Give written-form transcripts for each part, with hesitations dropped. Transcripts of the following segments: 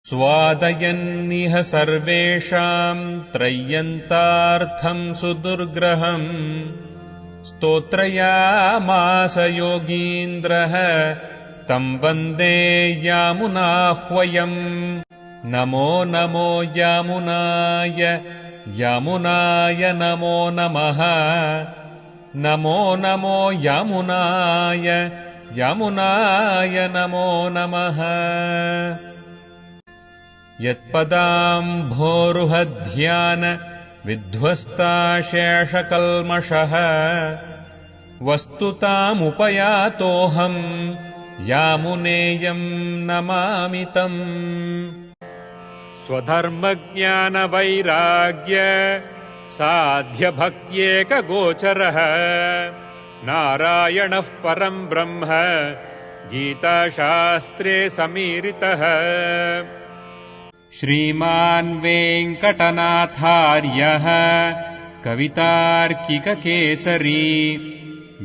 स्वादयन्निह सर्वेषाम् त्रय्यन्तार्थम् सुदुर्ग्रहम् स्तोत्रयामास योगीन्द्रः तम् वन्दे यामुनाह्वयम् नमो नमो यामुनाय यामुनाय नमो नमः नमो नमो यामुनाय यामुनाय नमो नमः यत्पदाम्भोरुहध्यान विध्वस्ताशेषकल्मषः वस्तुतामुपयातोऽहम् यामुनेयम् नमामि तम् स्वधर्मज्ञानवैराग्य साध्यभक्त्येकगोचरः नारायणः परम् ब्रह्म गीताशास्त्रे समीरितः श्रीमान् वेङ्कटनाथार्यः कवितार्किककेसरी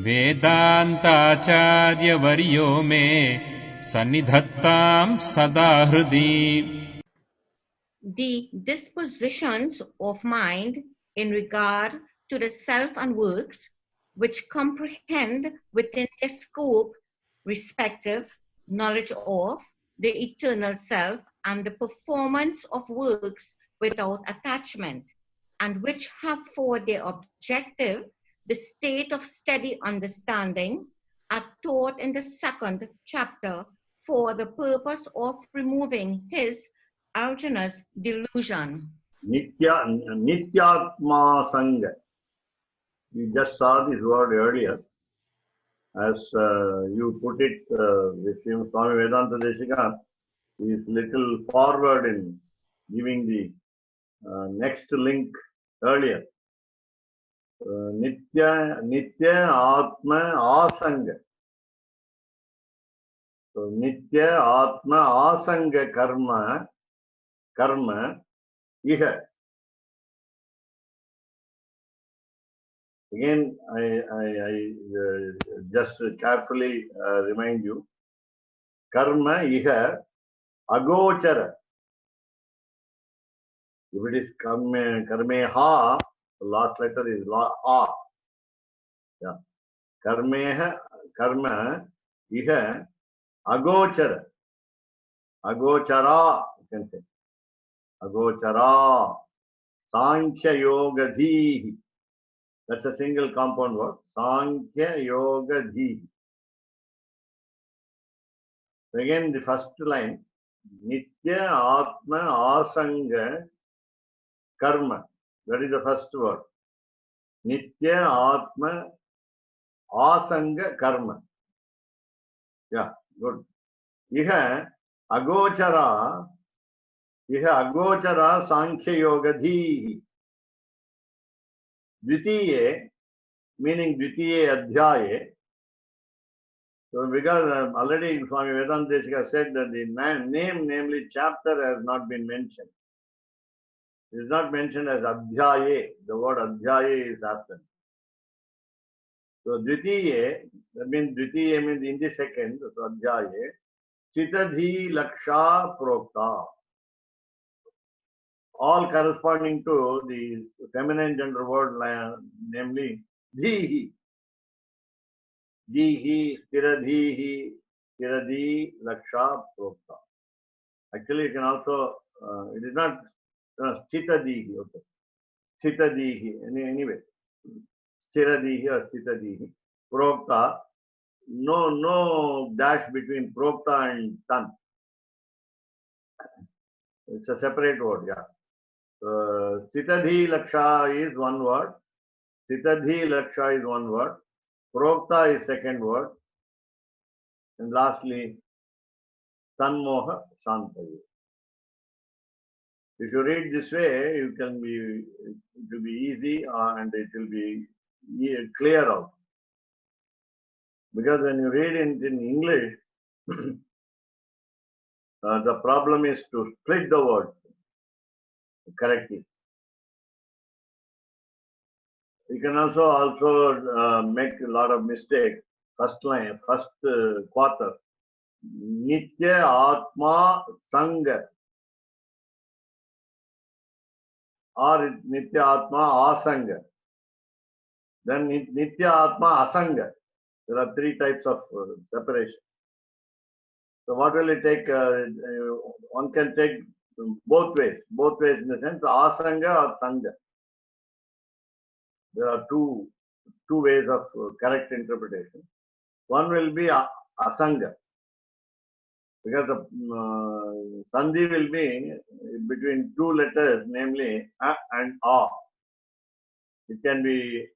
वेदान्ताचार्यवर्यो मे सन्निधत्ताम् सदा हृदि. The dispositions of mind in regard to the self and works which comprehend within their scope respective knowledge of the eternal self and the performance of works without attachment, and which have for their objective the state of steady understanding, are taught in the second chapter for the purpose of removing his Arjuna's delusion. Nityatma Sangha. We just saw this word earlier. As you put it, with Swami Vedanta Deshika is little forward in giving the next link earlier. Nitya Atma Asanga. So Nitya Atma Asanga Karma Iha. Again, I just carefully remind you. Karma Iha Agochara. If it is Karmeha, the last letter is Ha. Yeah. Karma Iha Agochara. Agochara, you can say. Agochara. Sankhya Yoga Dhihi. That's a single compound word. Sankhya Yoga Dhihi. Again, the first line. Nitya Atma Asanga Karma. That is the first word. Nitya Atma Asanga Karma. Yeah, good. Iha Agochara Sankhya Yoga Dhihi. Dvitiye, meaning Dvitiye Adhyaye. So because already Swami Vedanta Deshika said that the name, namely chapter, has not been mentioned. It is not mentioned as Adhyaye. The word Adhyaye is absent. So Dvitiye, that means Dvitiye means in the second, so Adhyaye. Chitadhi Laksha Prokta. All corresponding to the feminine gender word, namely Dhihi. Dhihi, Stiradhihi, Stiradi, Laksha, Prokta. Actually, you can also, it is not Stitadihi, okay. Stitadihi, anyway. Stiradihi or Stitadihi. Prokta, no dash between Prokta and Tan. It's a separate word, yeah. Stitadhi Laksha is one word. Stitadhi Laksha is one word. Prokta is second word. And lastly, Tanmoha Shantaye. If you read this way, it will be easy and it will be clear out. Because when you read it in English, the problem is to split the words correctly. You can also make a lot of mistakes. First line, first quarter. Nitya Atma Sangha. or Nitya Atma Asanga. Then Nitya Atma Asanga. There are three types of separation. So what will it take? One can take both ways in the sense Asanga or Sanga. There are two ways of correct interpretation. One will be Asanga, because the Sandhi will be between two letters, namely A and A. It can be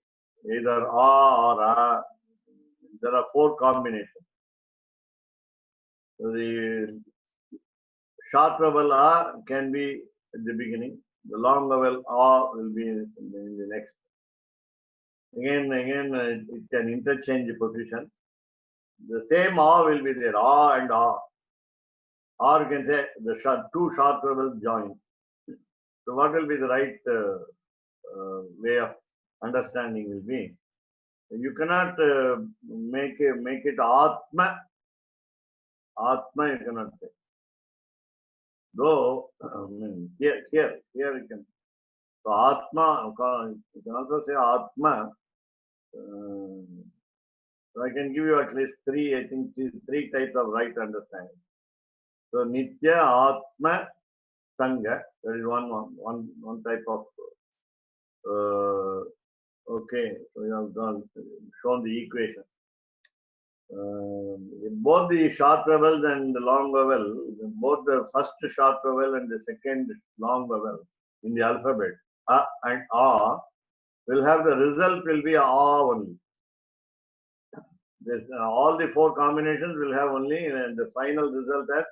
either A or A. There are four combinations. The short vowel A can be at the beginning. The long vowel A will be in the next. Again, it can interchange the position. The same A will be there, A and A. Or you can say the two short vowels join. So what will be the right way of understanding will be? You cannot make it Atma. Atma you cannot say. Though here you can. So Atma, you can also say Atma. So I can give you at least three, I think three types of right understanding. So Nitya, Atma, Sanga, that is one type of okay, so you have shown the equation. Both the short vowels and the long vowel, both the first short vowel and the second long vowel in the alphabet, A and A, will have the result will be A only. This, all the four combinations will have only the final result as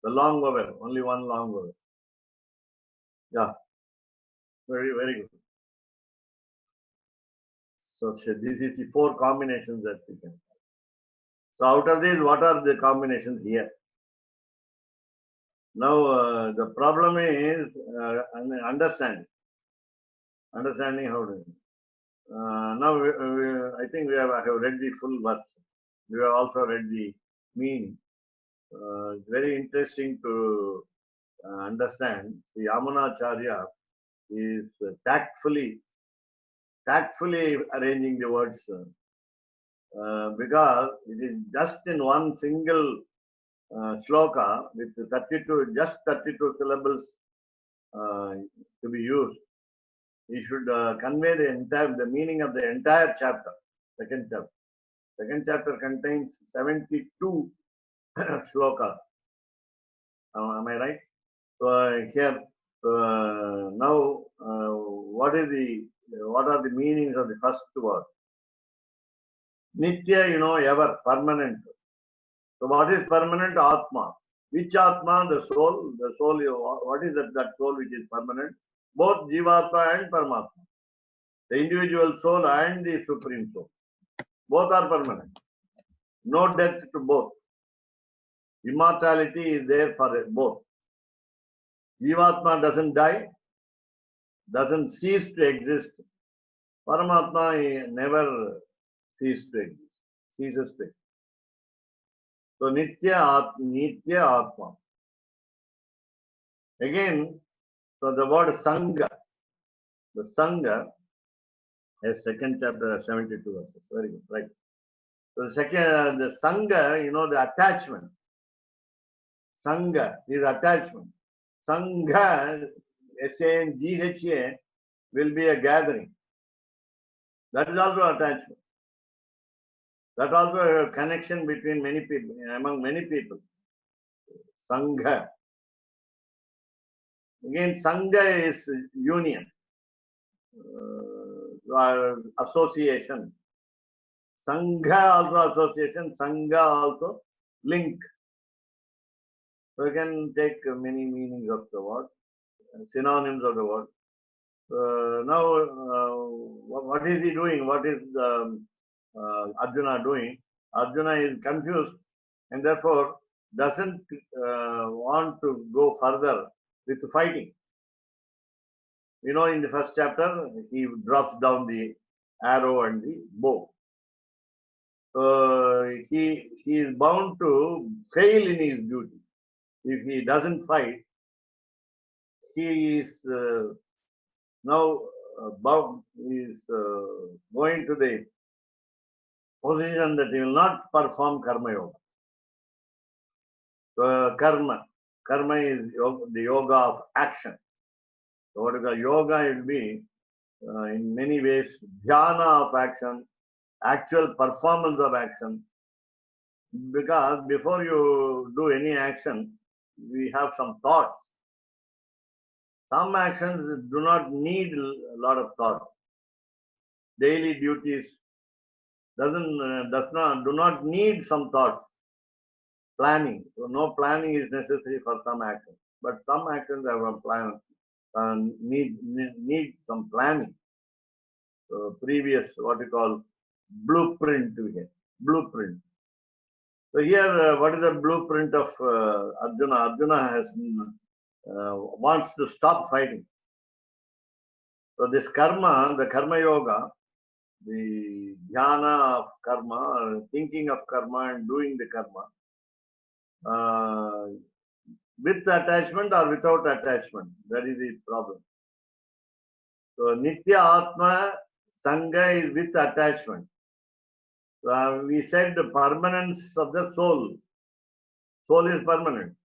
the long vowel, only one long vowel. Yeah, very good. So this is the four combinations that we can. So out of these, what are the combinations here? Now the problem is understanding how to. Now I think I have read the full verse. We have also read the meaning. It's very interesting to understand. The Yamunacharya is tactfully arranging the words because it is just in one single shloka with 32 syllables to be used. He should convey the meaning of the entire chapter, second chapter. Second chapter contains 72 shlokas. Am I right? So here now, what are the meanings of the first word? Nitya, ever, permanent. So what is permanent? Atma. Which Atma? The soul. The soul, what is that soul which is permanent? Both Jivatma and Paramatma. The individual soul and the supreme soul. Both are permanent. No death to both. Immortality is there for both. Jivatma doesn't die, doesn't cease to exist. Paramatma never ceases to exist. So Nitya Atma. Again, so the word Sangha. The Sangha is second chapter 72 verses. Very good, right. So the Sangha, the attachment. Sangha is attachment. Sangha, S-A-N-G-H-A, will be a gathering. That is also attachment. That also a connection between many people, among many people. Sangha. Again, Sangha is union, association. Sangha also association, Sangha also link. So you can take many meanings of the word, synonyms of the word. Now, what is he doing? What is Arjuna doing? Arjuna is confused and therefore doesn't want to go further with fighting. In the first chapter, he drops down the arrow and the bow. He is bound to fail in his duty. If he doesn't fight, he is Now, is going to the position that he will not perform karma yoga. Karma is the yoga of action. So what is the yoga? It will be in many ways dhyana of action, actual performance of action. Because before you do any action, we have some thoughts. Some actions do not need a lot of thought. Daily duties do not need some thoughts. Planning. So no planning is necessary for some actions. But some actions have a plan, need some planning. So previous, what we call blueprint we get. Blueprint. So here, what is the blueprint of Arjuna? Arjuna has wants to stop fighting. So this karma, the karma yoga, the dhyana of karma, thinking of karma and doing the karma, with attachment or without attachment, that is the problem. So Nitya Atma Sangha is with attachment. We said the permanence of the soul. Soul is permanent.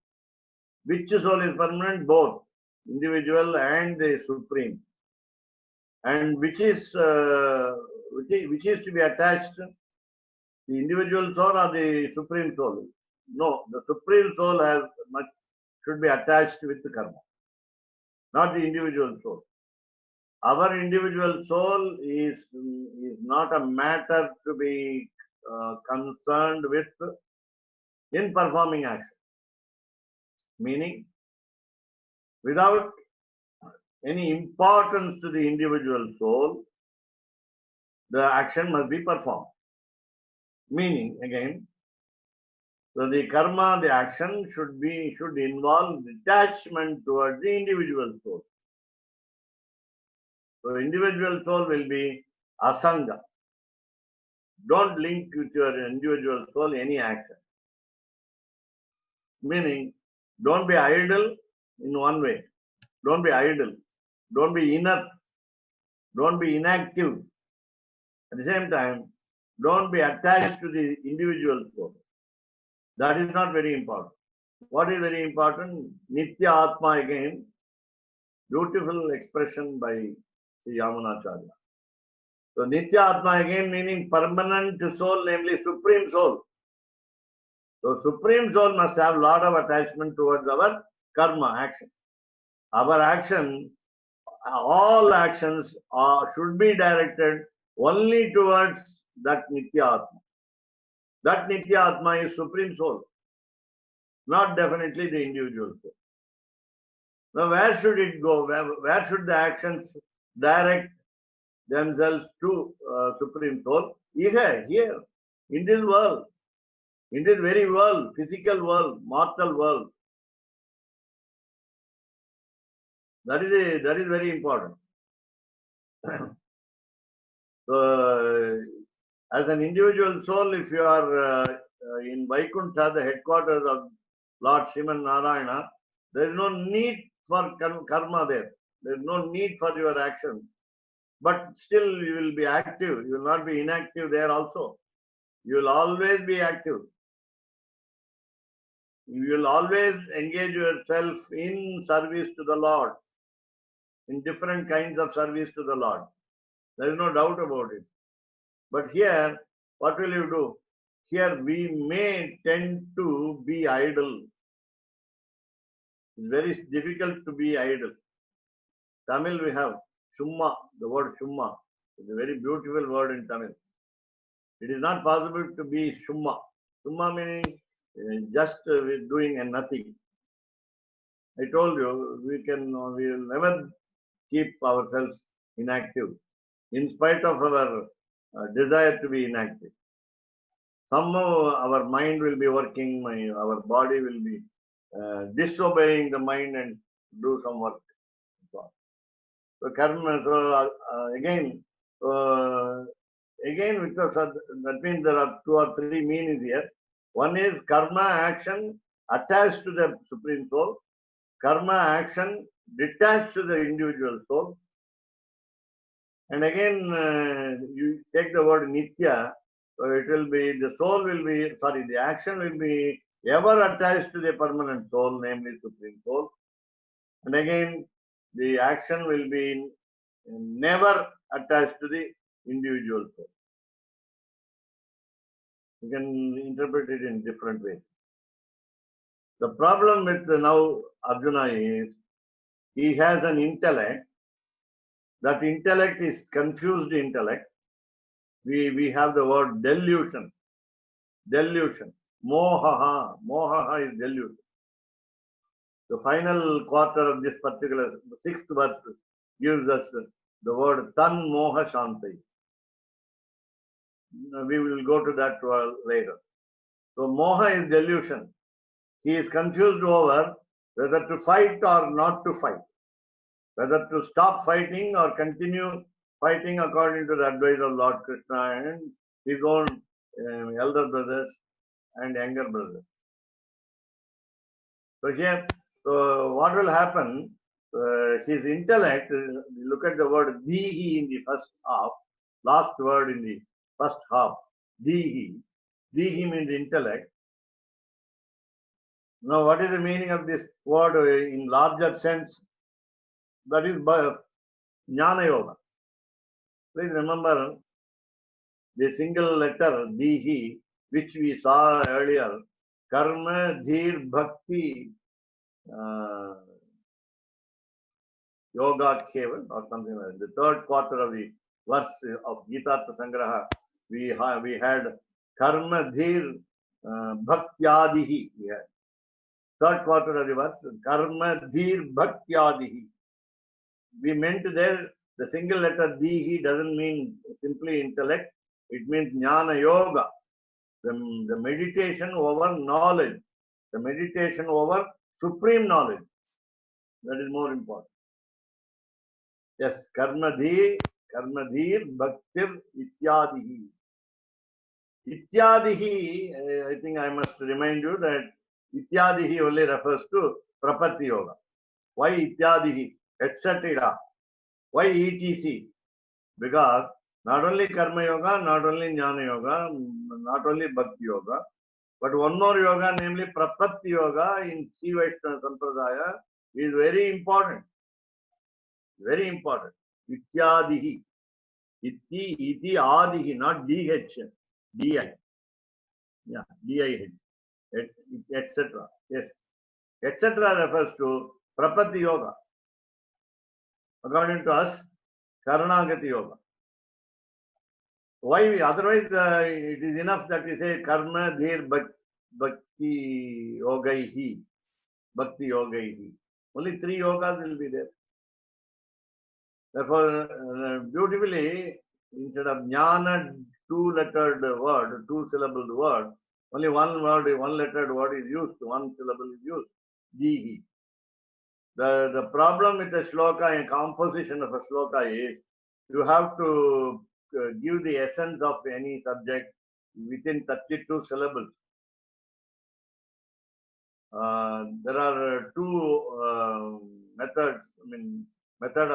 Which soul is permanent? Both individual and the supreme. And which is to be attached? The individual soul or the supreme soul? No, the supreme soul should be attached with the karma, not the individual soul. Our individual soul is not a matter to be concerned with in performing action. Meaning, without any importance to the individual soul, the action must be performed. Meaning, again, so the karma, the action should involve detachment towards the individual soul. So individual soul will be asanga. Don't link with your individual soul any action. Meaning, don't be idle in one way. Don't be idle. Don't be inert. Don't be inactive. At the same time, don't be attached to the individual soul. That is not very important. What is very important? Nitya Atma again. Beautiful expression by Sri Yamunacharya. So Nitya Atma again meaning permanent soul, namely supreme soul. So supreme soul must have a lot of attachment towards our karma action. Our action, all actions should be directed only towards that Nitya Atma. That Nitya Atma is supreme soul, not definitely the individual soul. Now where should it go? Where should the actions direct themselves to supreme soul? Here, in this world, in this very world, physical world, mortal world. That is very important. So, as an individual soul, if you are in Vaikuntha, the headquarters of Lord Sriman Narayana, there is no need for karma there. There is no need for your action. But still you will be active. You will not be inactive there also. You will always be active. You will always engage yourself in service to the Lord, in different kinds of service to the Lord. There is no doubt about it. But here, what will you do? Here we may tend to be idle. It's very difficult to be idle. Tamil we have Shumma, the word Shumma. It's a very beautiful word in Tamil. It is not possible to be Shumma. Shumma meaning just doing and nothing. I told you, we will never keep ourselves inactive, in spite of our desire to be inactive. Somehow our mind will be working, our body will be disobeying the mind and do some work. So karma, so again, because that means there are 2 or 3 meanings here. One is karma action attached to the Supreme Soul, karma action detached to the individual soul, And again, you take the word nitya, so it will be, the soul will be, sorry, the action will be ever attached to the permanent soul, namely Supreme Soul. And again, the action will be never attached to the individual soul. You can interpret it in different ways. The problem with now Arjuna is, he has an intellect. That intellect is confused intellect. We have the word delusion. Delusion. Mohaha. Mohaha is delusion. The final quarter of this particular sixth verse gives us the word tan moha shanti. We will go to that later. So moha is delusion. He is confused over whether to fight or not to fight, whether to stop fighting or continue fighting according to the advice of Lord Krishna and his own elder brothers and younger brothers. So here, so what will happen? His intellect, look at the word dihi in the first half, last word in the first half, dihi. Dihi means intellect. Now, what is the meaning of this word in larger sense? That is Jnana Yoga. Please remember the single letter dihi, which we saw earlier, karma, dhir, bhakti, yoga keva, or something like that. The third quarter of the verse of Gita Sangraha, we had karma, dhir, bhaktyadihi. We had third quarter of the verse, karma, dhir, bhaktyadihi. We meant there, the single letter dihi doesn't mean simply intellect, it means jnana yoga, the meditation over knowledge, the meditation over supreme knowledge. That is more important. Yes, karma dhir, bhaktir, ityadihi. Ityadihi, I think I must remind you that ityadihi only refers to prapatti yoga. Why ityadihi? Etc. Why etc? Because not only karma yoga, not only jnana yoga, not only bhakti yoga, but one more yoga, namely prapatti yoga in Sri Vaishnava Sampradaya is very important. Very important. Ityadihi. Iti adihi, not dh. Di. Yeah, dih. Etc. Yes. Etc. refers to prapatti yoga. According to us, Karanagati Yoga. Why we, otherwise it is enough that we say karma dhir bhakti yogaihi. Bhakti yogaihi. Only three yogas will be there. Therefore, beautifully, instead of jnana, two-lettered word, two-syllabled word, only one word, one-lettered word is used, one syllable is used. Dihi. The problem with the shloka and composition of a shloka is you have to give the essence of any subject within 32 syllables. There are two methods, methods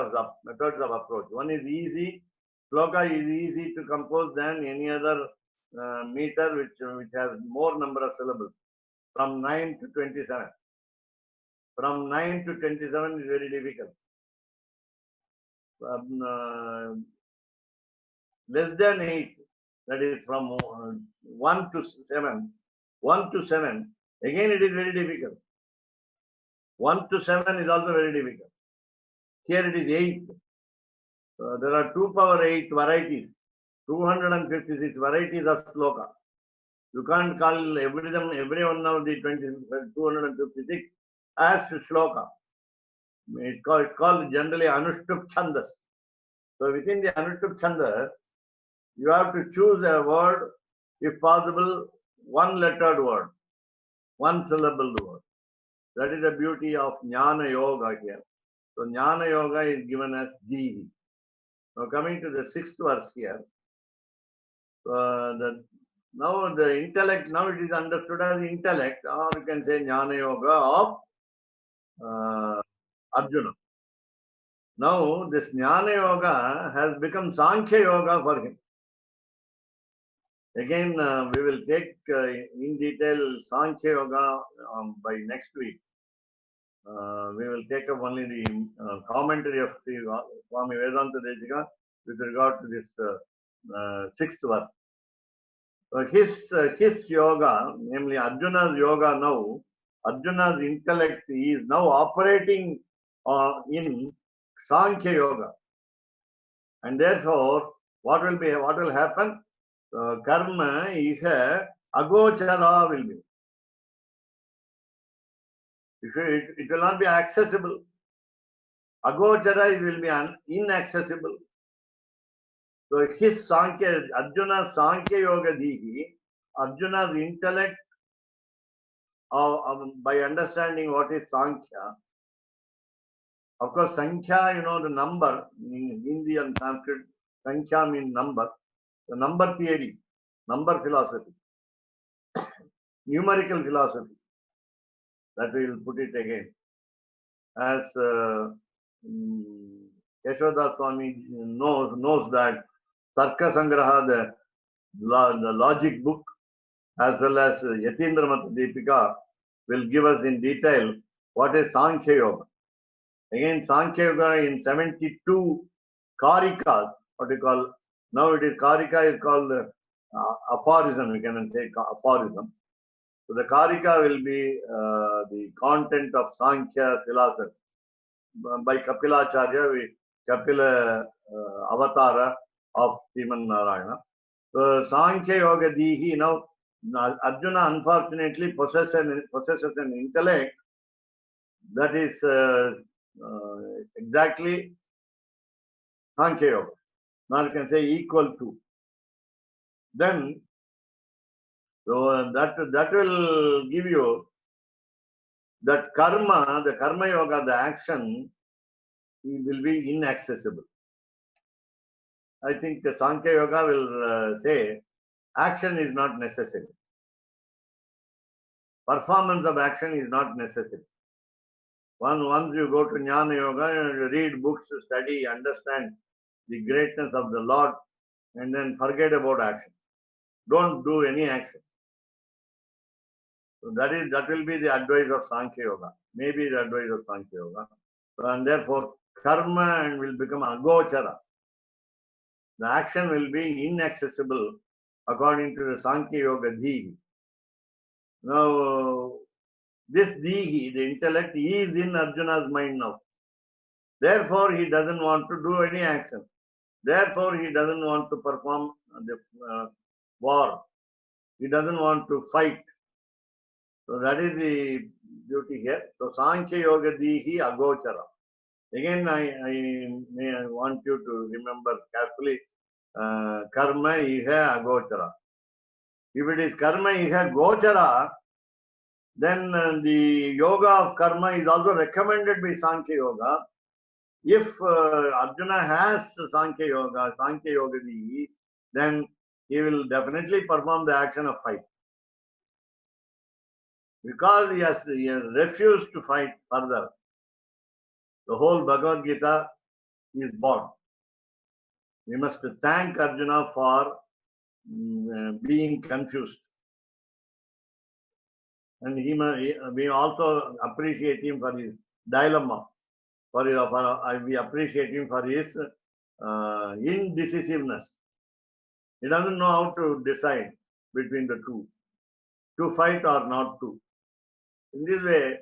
of approach. One is easy. Shloka is easy to compose than any other meter which has more number of syllables, from 9 to 27. From 9 to 27 is very difficult. Less than 8, that is from 1 to 7. 1 to 7, again it is very difficult. 1 to 7 is also very difficult. Here it is 8. There are 2 power 8 varieties, 256 varieties of shloka. You can't call every one of the 256 as shloka. It's called generally Anushtup Chandas. So within the Anushtup Chandas, you have to choose a word, if possible, one-lettered word, one-syllabled word. That is the beauty of Jnana Yoga here. So Jnana Yoga is given as Dihi. Now coming to the sixth verse here, now the intellect, now it is understood as intellect, or you can say Jnana Yoga of Arjuna. Now this Jnana Yoga has become Sankhya Yoga for him. Again, we will take in detail Sankhya Yoga by next week. We will take up only the commentary of the Swami Vedanta Deshika with regard to this sixth verse. So his yoga, namely Arjuna's yoga now, Arjuna's intellect is now operating in Sankhya Yoga. And therefore, what will happen? Karma is agochara will be. It will not be accessible. Agochara will be inaccessible. So his Sankhya, Arjuna's Sankhya Yoga Dihi, Arjuna's intellect by understanding what is Sankhya. Of course, Sankhya, the number, in Hindi and Sanskrit, Sankhya means number. The number theory, number philosophy, numerical philosophy. That we will put it again. As Keshavdas Swami knows that Tarka Sangraha, the logic book, as well as Yatindra Mata Deepika, will give us in detail what is Sankhya Yoga. Again, Sankhya Yoga in 72 Karikas, what we call, now it is Karika is called aphorism, we can say aphorism. So the Karika will be the content of Sankhya philosophy by Kapilacharya, Kapila Avatara of Sriman Narayana. So Sankhya Yoga Dihi, now Arjuna unfortunately possesses an intellect that is exactly Sankhya Yoga. Now you can say equal to. Then, so that will give you that karma, the karma yoga, the action will be inaccessible. I think the Sankhya Yoga will say action is not necessary. Performance of action is not necessary. Once you go to Jnana Yoga, you read books, study, understand the greatness of the Lord, and then forget about action. Don't do any action. So that will be the advice of Sankhya Yoga. Maybe the advice of Sankhya Yoga. So, and therefore, karma will become agochara. The action will be inaccessible according to the Sankhya Yoga Dhihi. Now, this Dhihi, the intellect, is in Arjuna's mind now. Therefore, he doesn't want to do any action. Therefore, he doesn't want to perform the war. He doesn't want to fight. So that is the duty here. So Sankhya Yoga Dhihi agochara. Again, I want you to remember carefully, karma iha agochara. If it is karma iha gochara, then the yoga of karma is also recommended by Sankhya Yoga. If Arjuna has Sankhya Yoga Dhihi, then he will definitely perform the action of fight. Because he has refused to fight further, the whole Bhagavad Gita is born. We must thank Arjuna for being confused. And we also appreciate him for his dilemma. We appreciate him for his indecisiveness. He doesn't know how to decide between the two, to fight or not to. In this way,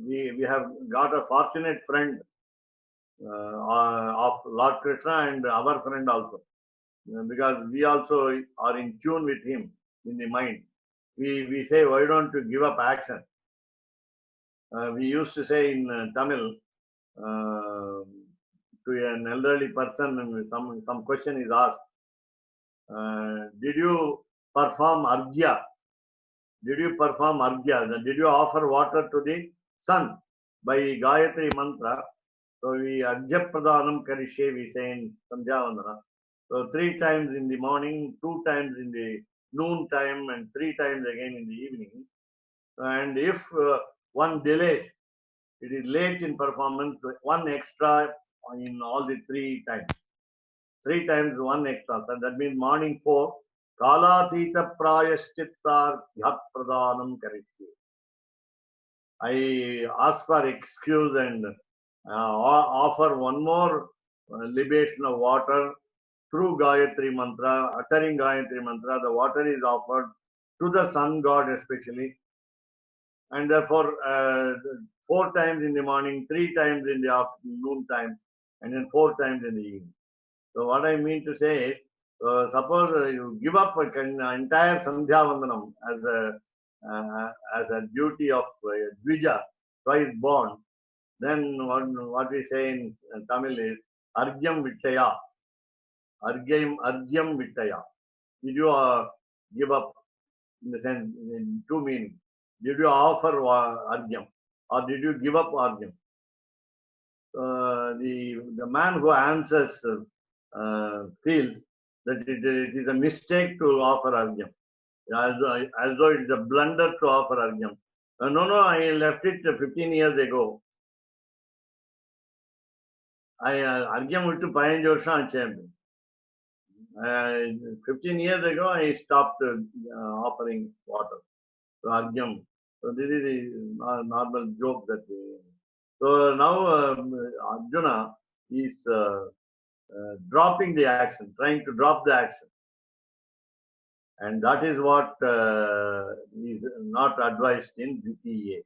we have got a fortunate friend of Lord Krishna and our friend also, because we also are in tune with him in the mind. We say, why don't you give up action? We used to say in Tamil to an elderly person, and some question is asked, did you perform arghya? Did you perform arghya? Did you offer water to the sun by Gayatri mantra? So we arghya pradhanam karishe, we say in Sandhya Vandana. So 3 times in the morning, 2 times in the noon time, and 3 times again in the evening. And if one delays, it is late in performance, one extra in all the three times. 3 times one extra. So that means morning 4. Kalathita prayashchittar dhyat pradhanam karitye. I ask for excuse and offer one more libation of water through Gayatri Mantra, uttering Gayatri Mantra. The water is offered to the sun god especially. And therefore, 4 times in the morning, 3 times in the afternoon time, and then 4 times in the evening. So what I mean to say is, suppose you give up an entire Sandhya Vandanam as a duty of Dvija, twice born, then what we say in Tamil is Argyam Vittaya. Argyam Vittaya. Did you give up in the sense, in two meanings? Did you offer Argyam or did you give up Argyam? The man who answers feels that it is a mistake to offer Argyam, as though it is a blunder to offer Argyam. No, I left it 15 years ago. Argyam விட்டு 15 வருஷம் ஆச்சு. 15 years ago, I stopped offering water to Argyam. So this is a normal joke that we. So now Arjuna is dropping the action, trying to drop the action. And that is what is not advised in Dvitiya.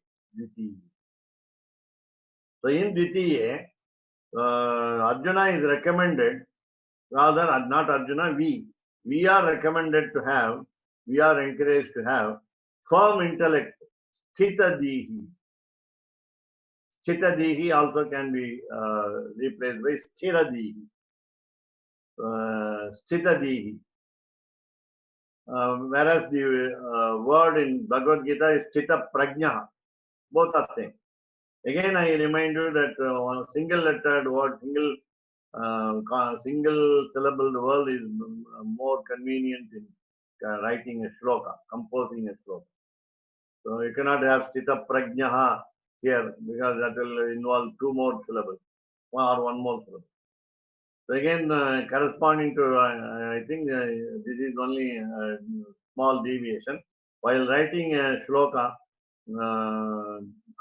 So in Dvitiya, Arjuna is recommended, rather not Arjuna, we are recommended to have, we are encouraged to have firm intellect, sthitadihi. Sthitadihi also can be replaced by sthiradihi. Sthitadihi. Whereas the word in Bhagavad Gita is sthita prajna. Both are same. Again, I remind you that one single lettered word, single syllabled word is more convenient in writing a shloka, composing a shloka. So you cannot have sthita prajnaha here because that will involve 2 more syllables or 1 more syllable. So again, corresponding to, I think this is only a small deviation. While writing a shloka,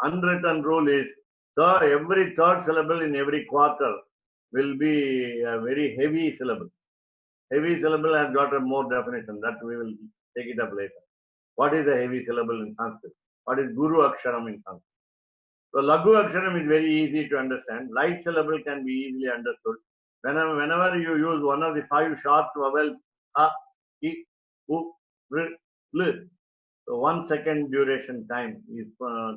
unwritten rule is every third syllable in every quarter will be a very heavy syllable. Heavy syllable has got a more definition that we will take it up later. What is a heavy syllable in Sanskrit? What is Guru Aksharam in Sanskrit? So Laghu Aksharam is very easy to understand. Light syllable can be easily understood. Whenever you use one of the 5 short vowels, a, I, u, r, l, so 1 second duration time is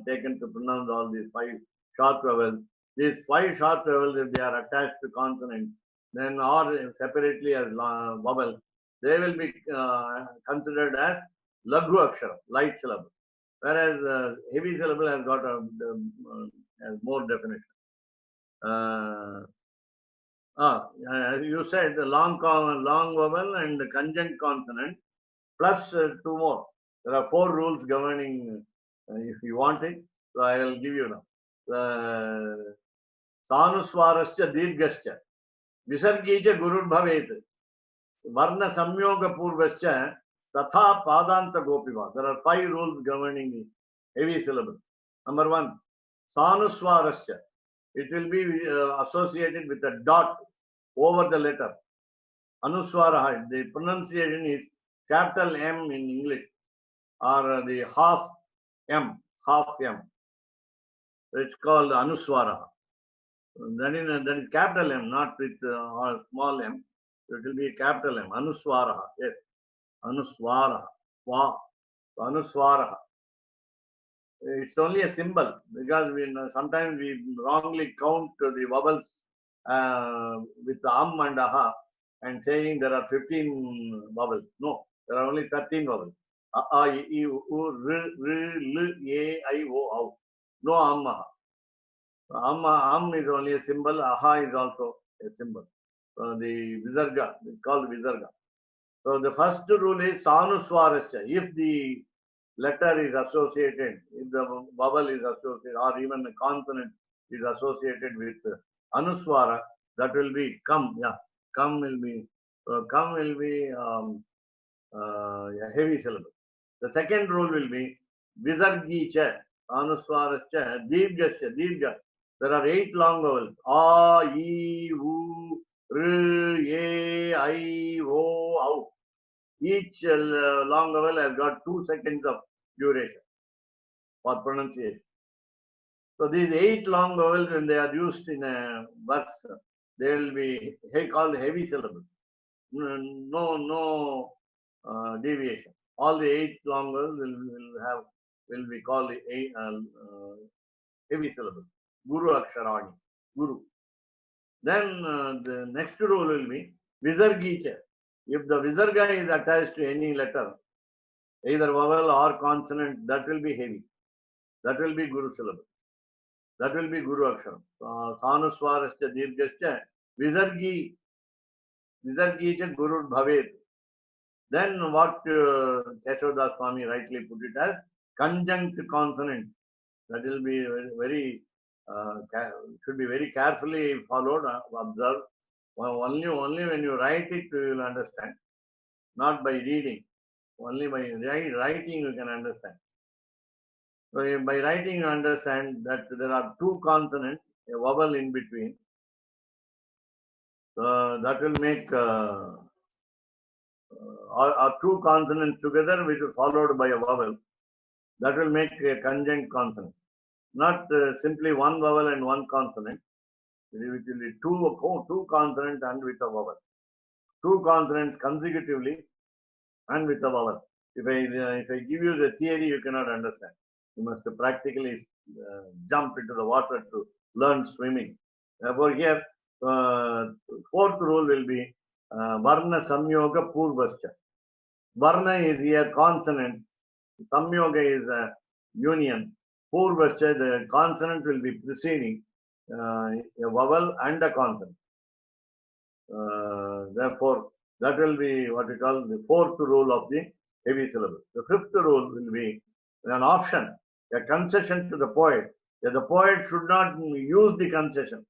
taken to pronounce all these 5 short vowels. These 5 short vowels, if they are attached to consonants, then or separately as vowels, they will be considered as Laghu Akshara, light syllable. Whereas heavy syllable has got has more definition. You said the long vowel and the conjunct consonant plus 2 more. There are 4 rules governing if you want it. So I will give you now. Sanuswarascha dirghascha visargija gurur bhavet varna samyoga purvascha tatha padanta gopiva. There are 5 rules governing the heavy syllable. Number 1, sanuswarascha. It will be associated with a dot over the letter. Anuswara, the pronunciation is capital M in English or the half M. It's called Anuswara. That is capital M, not with small m. It will be capital M. Anuswara. Yes. Anuswara. Wow. Anuswara. It's only a symbol because sometimes we wrongly count the vowels with am and aha and saying there are 15 vowels. No, there are only 13 vowels. A, I, U, R, L, A, I, O, Au. No am, aha. Am is only a symbol. Aha is also a symbol. The visarga, it's called visarga. So the first rule is sanuswarascha. If the letter is associated, if the vowel is associated, or even the consonant is associated with anuswara, that will be kam. Yeah, kam will be a heavy syllable. The second rule will be visargi cha, anuswara cha, dirghascha, dirgha. There are 8 long vowels: a, e, u, r, e, I, o, au. Each long vowel has got 2 seconds of duration for pronunciation. So these 8 long vowels, when they are used in a verse, they will be called heavy syllables. No deviation. All the 8 long vowels will be called heavy syllables. Guru Aksharani. Guru. Then the next rule will be Visargicha. If the Visarga is attached to any letter, either vowel or consonant, that will be heavy. That will be Guru syllable. That will be Guru Aksharam. Sanuswarascha Dirghascha Visargi cha Guru Bhavet. Then what Keshavdas Swami rightly put it as conjunct consonant. That will be very should be very carefully followed, observed. Only when you write it you will understand, not by reading. Only by writing you can understand. So by writing you understand that there are 2 consonants, a vowel in between. That will make or 2 consonants together which is followed by a vowel. That will make a conjunct consonant. Not simply 1 vowel and 1 consonant. It will be 2 consonants and with a vowel. 2 consonants consecutively and with a vowel. If I give you the theory, you cannot understand. You must practically jump into the water to learn swimming. Therefore, here, 4th rule will be Varna Samyoga Purvascha. Varna is here consonant. Samyoga is a union. Purvascha, the consonant will be preceding a vowel and a consonant. Therefore, that will be what we call the 4th rule of the heavy syllable. The 5th rule will be an option, a concession to the poet. That the poet should not use the concession.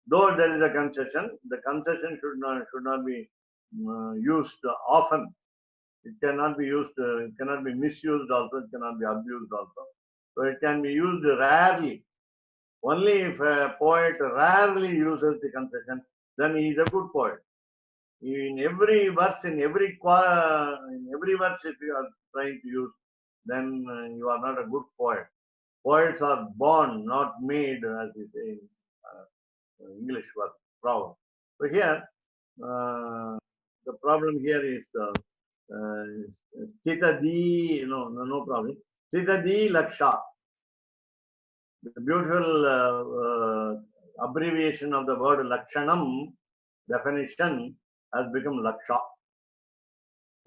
Though there is a concession, the concession should not be used often. It cannot be used. It cannot be misused also. It cannot be abused also. So it can be used rarely. Only if a poet rarely uses the concession, then he is a good poet. In every verse, if you are trying to use, then you are not a good poet. Poets are born, not made, as we say in English word, proud. So here, the problem here is Stita Di, no problem. Stita Di Laksha. The beautiful abbreviation of the word Lakshanam, definition, has become Laksha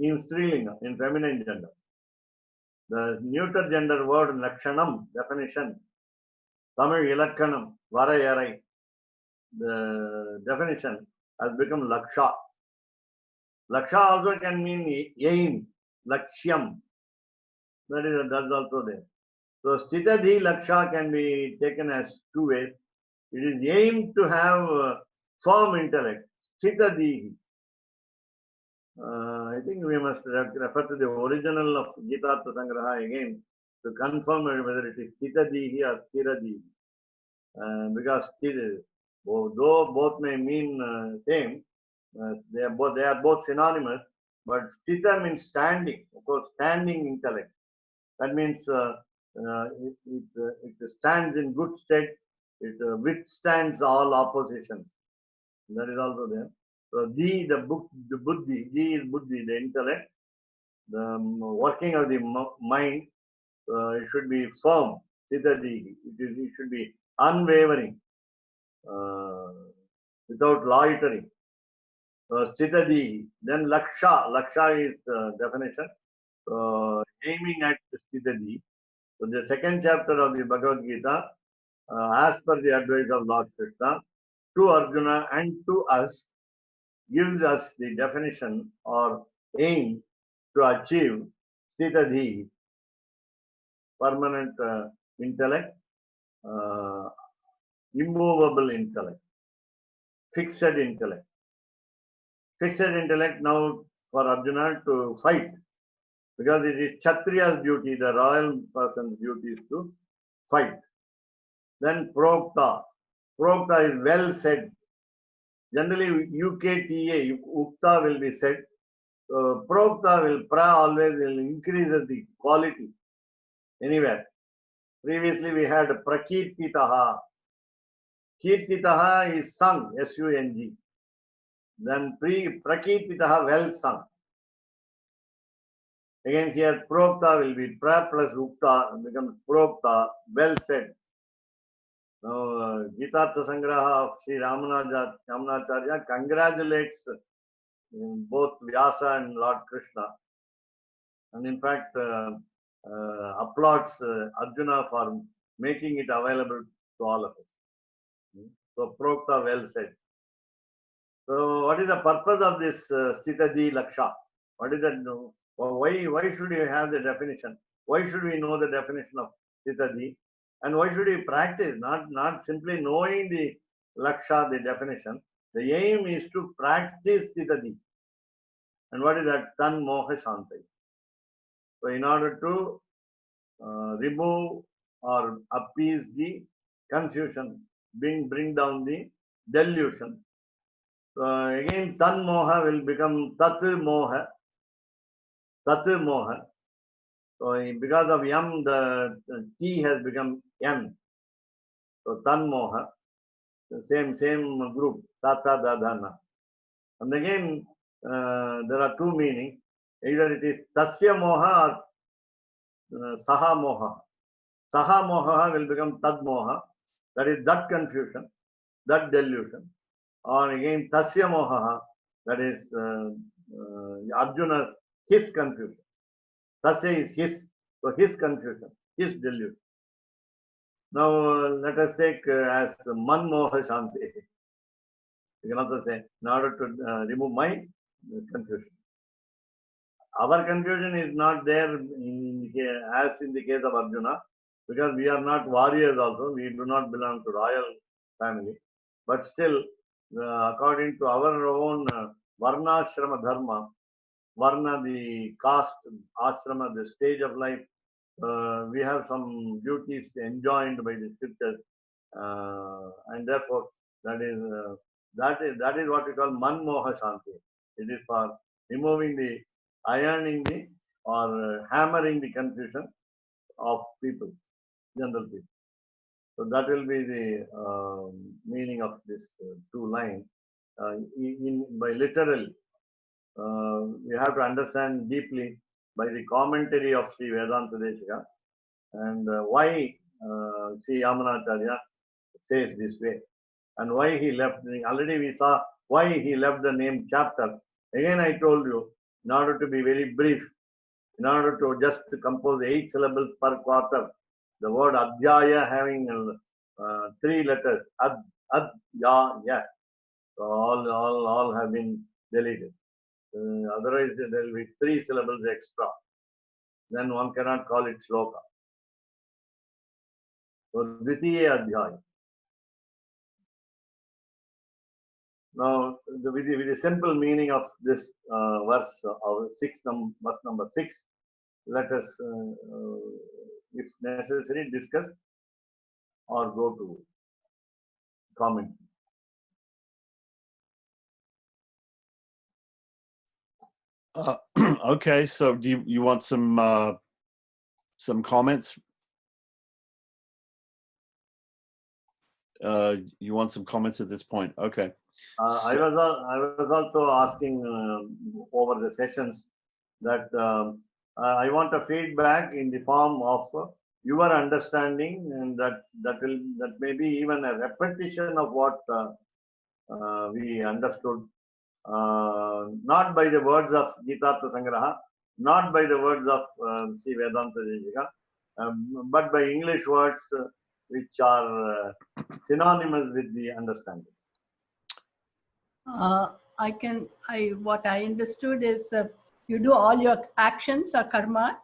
in Strilinga, in feminine gender. The neuter gender word Lakshanam, definition, Tamil Ilakkanam, Varayarai, the definition has become Laksha. Laksha also can mean aim, Lakshyam. That's also there. So Stitadhi Laksha can be taken as 2 ways. It is aimed to have firm intellect. Stitadhi. I think we must refer to the original of Gita Sangraha again to confirm whether it is Stitadhi or Stiradihi. Because though both may mean same, they are both synonymous, but Stita means standing, of course, standing intellect. That means it stands in good state, it withstands all oppositions. That is also there. So the buddhi, the is buddhi, the intellect, the working of the mind, it should be firm, Stitadhi. It should be unwavering, without loitering. Stitadhi. Then Laksha is definition. Aiming at Stitadhi. So the 2nd chapter of the Bhagavad Gita, as per the advice of Lord Krishna, to Arjuna and to us, gives us the definition or aim to achieve Stitadhi. permanent intellect, immovable intellect, fixed intellect. Fixed intellect now for Arjuna to fight, because it is Kshatriya's duty, the royal person's duty is to fight. Then Prokta. Prokta is well said. Generally, UKTA, Ukta will be said. Prokta will, always will increase the quality anywhere. Previously, we had Prakirtitaha. Kirtitaha is sung, S-U-N-G. Then Prakirtitaha, well sung. Again here, Prokta will be pra plus Ukta, becomes Prokta, well said. Now, Gitartha Sangraha of Sri Ramanacharya congratulates both Vyasa and Lord Krishna, and in fact applauds Arjuna for making it available to all of us. So Prokta, well said. So what is the purpose of this Sthitadi Laksha? What is that? Why should you have the definition? Why should we know the definition of Sthitadi? And why should we practice? Not simply knowing the Laksha, the definition. The aim is to practice Sthitadi. And what is that? Tan Moha Shanti. So in order to remove or appease the confusion, bring down the delusion. So again, Tan Moha will become Tat Moha. Tat Moha. So because of Yam, the T has become N. So Tan Moha. The same group. Tata Dadana. And again, there are two meanings. Either it is Tasya Moha or Saha Moha. Saha Moha will become Tad Moha. That is that confusion, that delusion. Or again Tasya Moha, that is Arjuna's, his confusion. Tasya is his, so his confusion, his delusion. Now let us take as Man Moha Shanti. You can also say, in order to remove my confusion. Our confusion is not there as in the case of Arjuna, because we are not warriors also, we do not belong to royal family. But still, according to our own Varna Ashrama Dharma, Varna, the caste, Ashrama, the stage of life, we have some duties enjoined by the scriptures, and therefore that is what we call Man Moha Shanti. It is for removing the, ironing the, or hammering the confusion of people, general people. So that will be the meaning of this two lines. By literal, we have to understand deeply by the commentary of Sri Vedanta Deshika, and why Sri Yamunacharya says this way, and why he left. Already we saw why he left the name chapter. Again I told you, in order to be very brief, in order to just compose 8 syllables per quarter, the word Adhyaya having 3 letters, Ad-ya-ya. So all have been deleted. Otherwise there will be 3 syllables extra. Then one cannot call it shloka. So Dvitiya Adhyaya. Now, with the simple meaning of this verse, verse number 6, let us, if necessary, discuss or go to comment. Okay, so do you want some comments? You want some comments at this point? Okay. I was also asking over the sessions that I want a feedback in the form of your understanding, and that may be even a repetition of what we understood, not by the words of Gitartha Sangraha, not by the words of Sri Vedanta Deshika, but by English words which are synonymous with the understanding. What I understood is you do all your actions or karma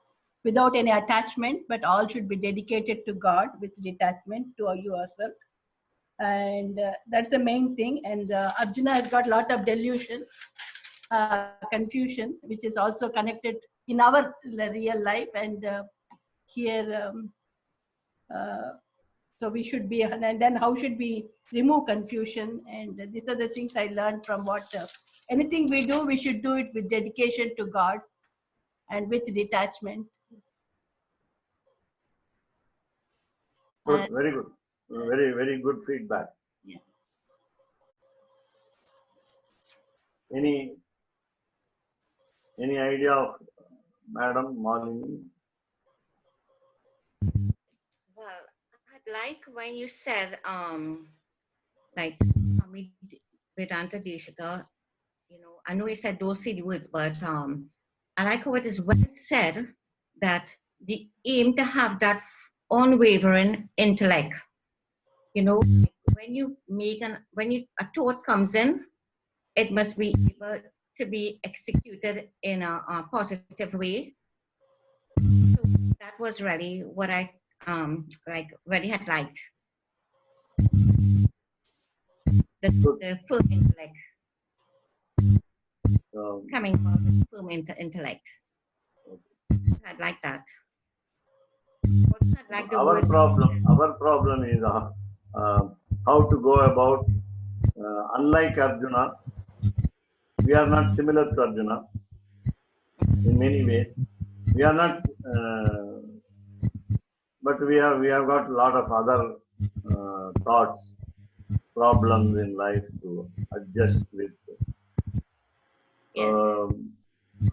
without any attachment, but all should be dedicated to God with detachment to yourself. And that's the main thing. And Arjuna has got a lot of delusion, confusion, which is also connected in our real life. And here, so we should be, and then how should we remove confusion? And these are the things I learned from what anything we do, we should do it with dedication to God and with detachment. Good, very good. Very, very good feedback. Yeah. Any idea of Madam Malini? Well, I'd like when you said, like, Swami Vedanta Deshika, you know, I know you said those silly words, but I like how it is well said that the aim to have that unwavering intellect. You know, when you make a thought comes in, it must be able to be executed in a positive way. So that was really what I really had liked. The firm intellect coming about the firm intellect. I'd like that. Also, I'd like the Our word problem is how to go about. Unlike Arjuna, we are not similar to Arjuna in many ways. We are not, but we have got a lot of other thoughts, problems in life to adjust with. Yes.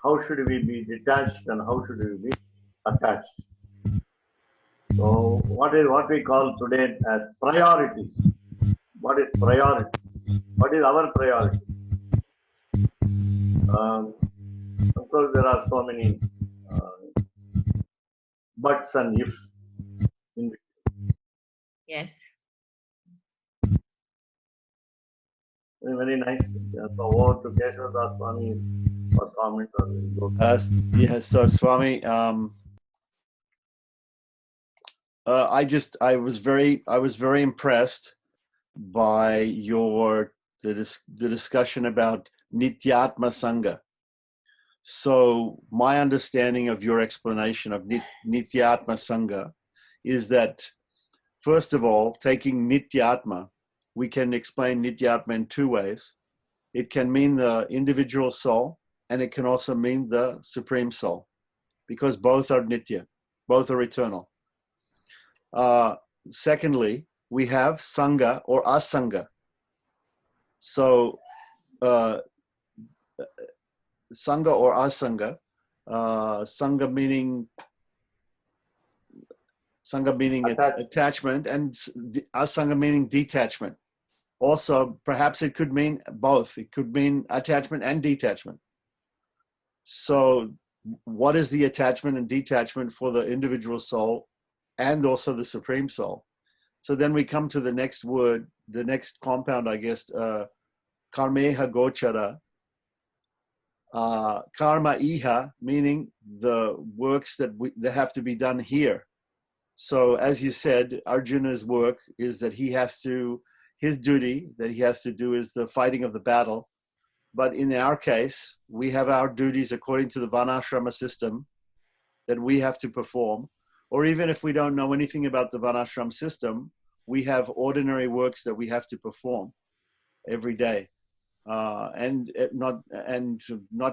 How should we be detached and how should we be attached? So what we call today as priorities. What is priority? What is our priority? Of course, there are so many buts and ifs. Yes. Very nice. So over to Keshava Swami for comment. Yeah, so Swami, I was very impressed by the discussion about Nityatma Sangha. So my understanding of your explanation of Nityatma Sangha is that, first of all, taking Nityatma, we can explain Nityatma in two ways. It can mean the individual soul, and it can also mean the Supreme Soul, because both are Nitya, both are eternal. Secondly, we have Sangha or Asanga. So Sangha or Asanga, Sangha meaning attachment, and Asanga meaning detachment. Also, perhaps it could mean both. It could mean attachment and detachment. So what is the attachment and detachment for the individual soul and also the Supreme Soul? So then we come to the next word, the next compound, I guess, karmeha gochara. Karma iha, meaning the works that have to be done here. So as you said, Arjuna's work is that his duty that he has to do is the fighting of the battle. But in our case, we have our duties according to the Varnashrama system that we have to perform. Or even if we don't know anything about the Varnashram system, we have ordinary works that we have to perform every day. And not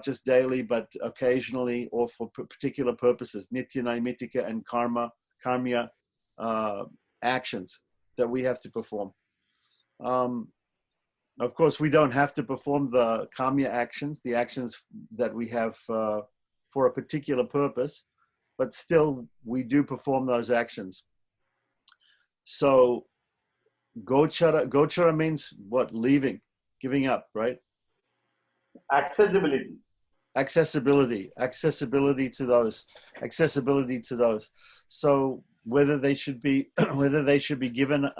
just daily, but occasionally or for particular purposes, nitya, naimitika, and karmya actions that we have to perform. Of course, we don't have to perform the kamya actions, the actions that we have for a particular purpose, but still we do perform those actions. So gochara means what? Leaving, giving up, right? Accessibility to those. So whether they should be given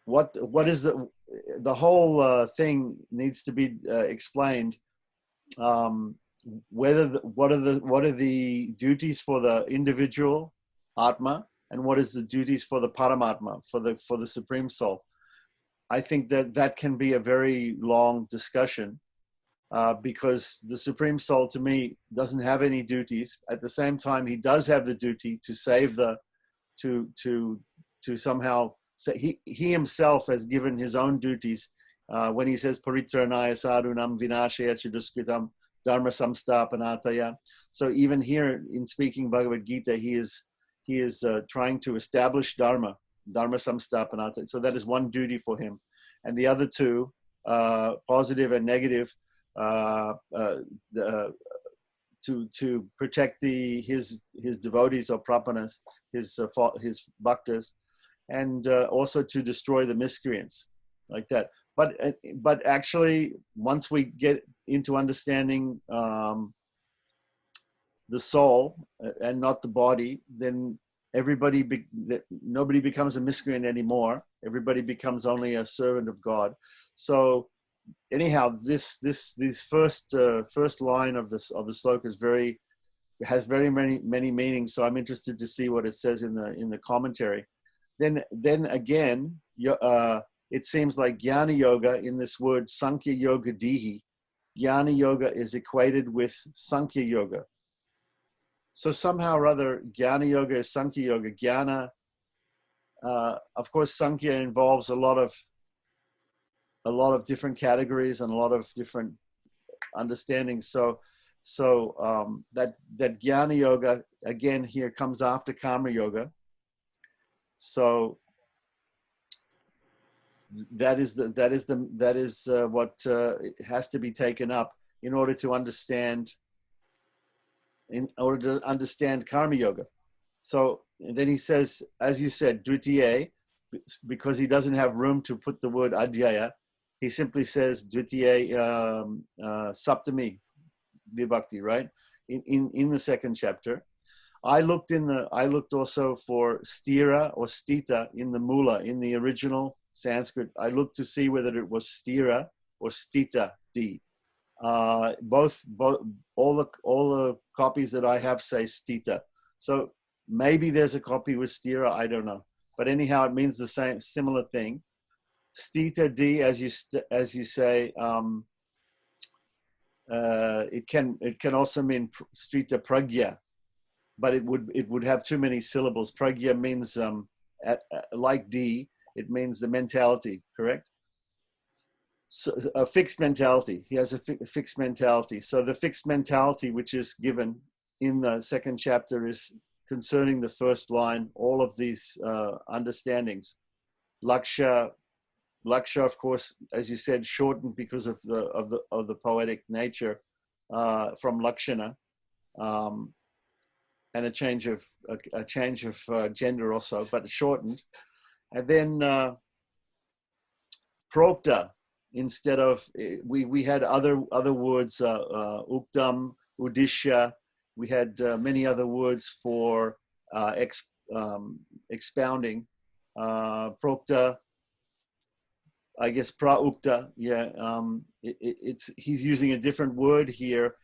what is the whole thing needs to be explained what are the duties for the individual Atma, and what is the duties for the Paramatma, for the Supreme Soul. I think that can be a very long discussion, because the Supreme Soul, to me, doesn't have any duties. At the same time, he does have the duty to save to somehow say, he himself has given his own duties when he says paritranaya sadhunam vinashaya chiduskritam dharma samstapanataya. So even here in speaking Bhagavad Gita, he is trying to establish dharma samstapanataya. So that is one duty for him, and the other two, positive and negative, to protect his devotees or prapanas, his bhaktas, and also to destroy the miscreants, like that. But actually, once we get into understanding the soul and not the body, then nobody becomes a miscreant anymore. Everybody becomes only a servant of God. So anyhow, this first line of the sloka has very many meanings. So I'm interested to see what it says in the commentary. Then again, it seems like Jnana Yoga, in this word Sankhya Yoga Dihi, Jnana Yoga is equated with Sankhya Yoga. So somehow or other, Jnana Yoga is Sankhya Yoga. Jnana, of course, Sankhya involves a lot of different categories and a lot of different understandings. So that Jnana Yoga again here comes after Karma Yoga. So that is what has to be taken up in order to understand Karma Yoga. So then he says, as you said, Dvitiya, because he doesn't have room to put the word Adhyaya, he simply says Dvitiya Saptami Vibhakti, right? In the second chapter. I looked also for stira or stita in the mula, in the original Sanskrit. I looked to see whether it was stira or stita d. Both all the copies that I have say stita. So maybe there's a copy with stira, I don't know. But anyhow, it means the similar thing. Stita d, as you say, it can also mean strita pragya, but it would have too many syllables. Pragya means like D, it means the mentality, correct? So a fixed mentality. He has a fixed mentality. So the fixed mentality which is given in the second chapter is concerning the first line. All of these understandings. Laksha, of course, as you said, shortened because of the poetic nature from Lakshana, and a change of gender also, but shortened. And then Prokta, instead of we had other words, Uktam, Udishya. We had many other words for expounding. Prokta, I guess Praukta, yeah. He's using a different word here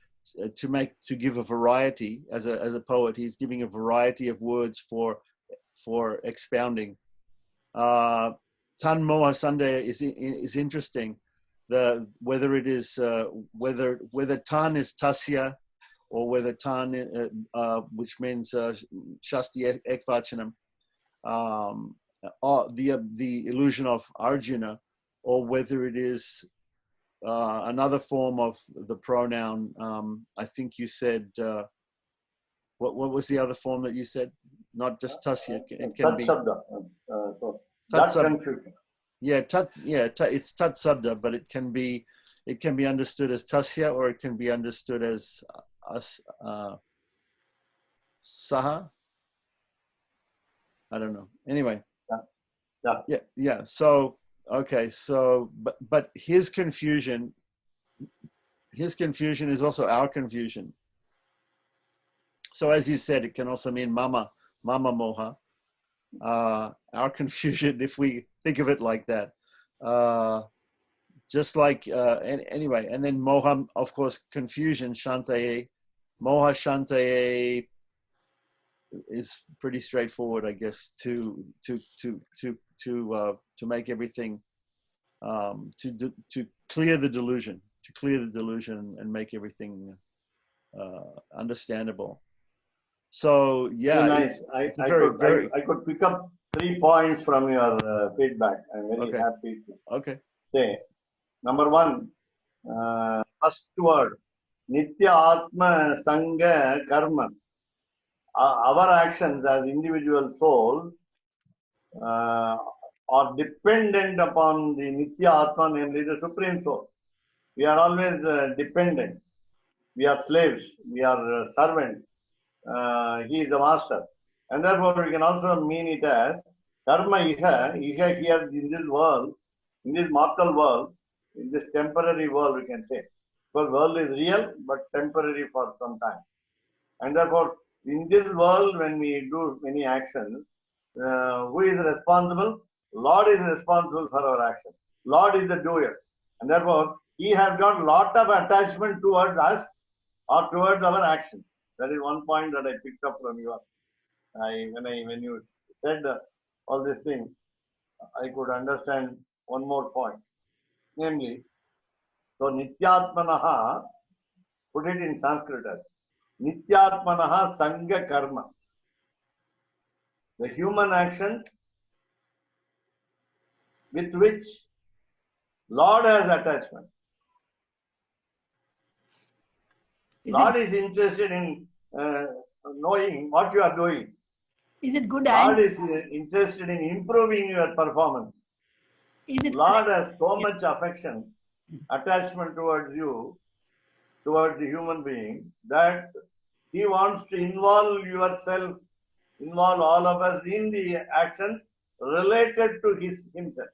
to give a variety. As a poet, he's giving a variety of words for expounding. Tan Moha Sandaya is interesting. Whether it is whether tan is tasya, or whether tan which means shasti ekvachanam, the illusion of Arjuna, or whether it is another form of the pronoun. I think you said, what was the other form that you said? Not just tasya. It can be tat confusion. Yeah, it's tat sabda, but it can be understood as tasya, or it can be understood as saha. I don't know. Anyway. Yeah. So okay. So but his confusion is also our confusion. So as you said, it can also mean mama moha. Our confusion, if we think of it like that. just like, anyway, and then moha, of course, confusion, shantaye. Moha shantaye is pretty straightforward, I guess, to make everything, to clear the delusion, and make everything understandable. So yeah, Very nice. I could pick up 3 points from your feedback. I'm very happy to say. Number one, first word, Nitya Atma Sangha Karma. Our actions as individual souls are dependent upon the Nitya Atma, namely the Supreme Soul. We are always dependent. We are slaves. We are servants. He is the master. And therefore, we can also mean it as karma iha here in this world, in this mortal world, in this temporary world, we can say. Because world is real, but temporary for some time. And therefore, in this world, when we do many actions, who is responsible? Lord is responsible for our actions. Lord is the doer. And therefore, He has got lot of attachment towards us or towards our actions. That is one point that I picked up from you. When you said all these things, I could understand one more point. Namely, so Nityatmanaha, put it in Sanskrit as Nityatmanaha Sangha Karma. The human actions with which Lord has attachment. Lord is interested in knowing what you are doing. Is it good Lord and is interested in improving your performance. is it Lord has so much affection, attachment towards you, towards the human being, that He wants to involve yourself, involve all of us in the actions related to Himself.